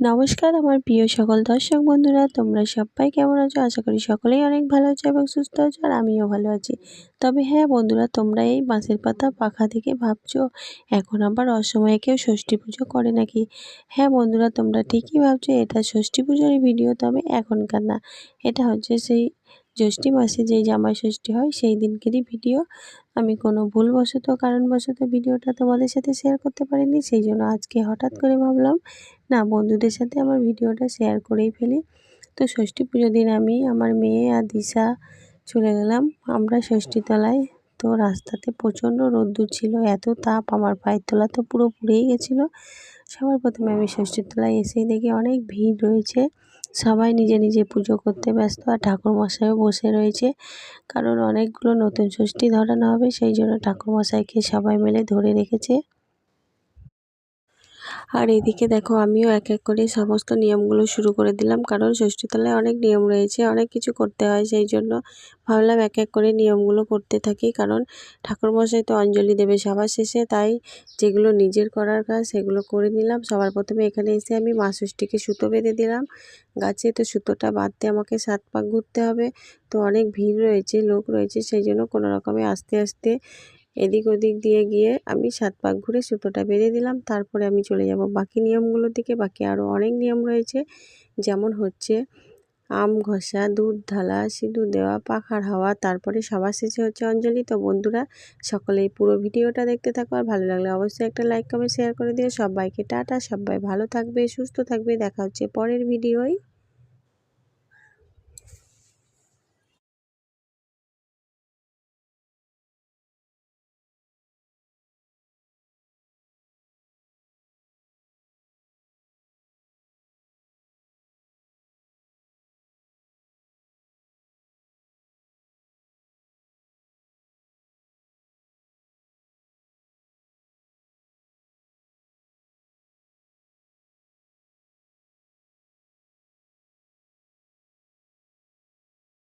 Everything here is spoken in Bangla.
নমস্কার আমার প্রিয় সকল দর্শক বন্ধুরা, তোমরা সবাই কেমন আছো? আশা করি সকলেই অনেক ভালো আছো এবং সুস্থ আছো, আর আমিও ভালো আছি। তবে হ্যাঁ বন্ধুরা, তোমরা এই বাঁশের পাতা পাখা থেকে ভাবছো এখন আবার অসময়ে কেউ ষষ্ঠী পুজো করে নাকি? হ্যাঁ বন্ধুরা, তোমরা ঠিকই ভাবছো, এটা ষষ্ঠী পুজোর ভিডিও, তবে এখনকার না। এটা হচ্ছে সেই জ্যৈষ্ঠী মাসে যেই জামাই ষষ্ঠী হয় সেই দিনকেরই ভিডিও। আমি কোনো ভুলবশত কারণবশত ভিডিওটা তোমাদের সাথে শেয়ার করতে পারিনি, সেই জন্য আজকে হঠাৎ করে ভাবলাম না, বন্ধুদের সাথে আমার ভিডিওটা শেয়ার করেই ফেলি। তো ষষ্ঠী পুজোর দিন আমি, আমার মেয়ে আর দিশা চলে গেলাম আমরা ষষ্ঠীতলায়। তো রাস্তাতে প্রচণ্ড রোদ্দুর ছিল, এত তাপ, আমার পায়ের তলা তো পুরো পুড়েই গেছিলো। সবার প্রথমে আমি ষষ্ঠীতলায় এসেই দেখি অনেক ভিড় রয়েছে, সবাই নিজে নিজে পুজো করতে ব্যস্ত, আর ঠাকুরমশাইও বসে রয়েছে, কারণ অনেকগুলো নতুন ষষ্ঠী ধরানো হবে, সেই জন্য ঠাকুরমশাইকে সবাই মিলে ধরে রেখেছে। আর এদিকে দেখো, আমিও এক এক করে সমস্ত নিয়মগুলো শুরু করে দিলাম, কারণ ষষ্ঠীতলায় অনেক নিয়ম রয়েছে, অনেক কিছু করতে হয়, সেই জন্য ভাবলাম এক এক করে নিয়মগুলো করতে থাকি। কারণ ঠাকুরমশাই তো অঞ্জলি দেবে সবার শেষে, তাই যেগুলো নিজের করার কাজ সেগুলো করে নিলাম। সবার প্রথমে এখানে এসে আমি মা ষষ্ঠীকে সুতো বেঁধে দিলাম গাছে। তো সুতোটা বাঁধতে আমাকে 7 পাক ঘুরতে হবে। তো অনেক ভিড় রয়েছে, লোক রয়েছে, সেই জন্য কোনো রকমে আস্তে আস্তে এদিক ওদিক দিয়ে গিয়ে আমি 7 পাক ঘুরে সুতোটা বেঁধে দিলাম। তারপরে আমি চলে যাব বাকি নিয়মগুলোর দিকে। বাকি আরও অনেক নিয়ম রয়েছে, যেমন হচ্ছে আম ঘষা, দুধ ঢালা, সিঁদুর দেওয়া, পাখার হাওয়া, তারপরে সবার শেষে হচ্ছে অঞ্জলি। তো বন্ধুরা, সকলেই পুরো ভিডিওটা দেখতে থাকো, আর ভালো লাগলে অবশ্যই একটা লাইক কমেন্ট শেয়ার করে দিও। সবাইকে টাটা, সবাই ভালো থাকবে, সুস্থ থাকবে, দেখা হচ্ছে পরের ভিডিওয়।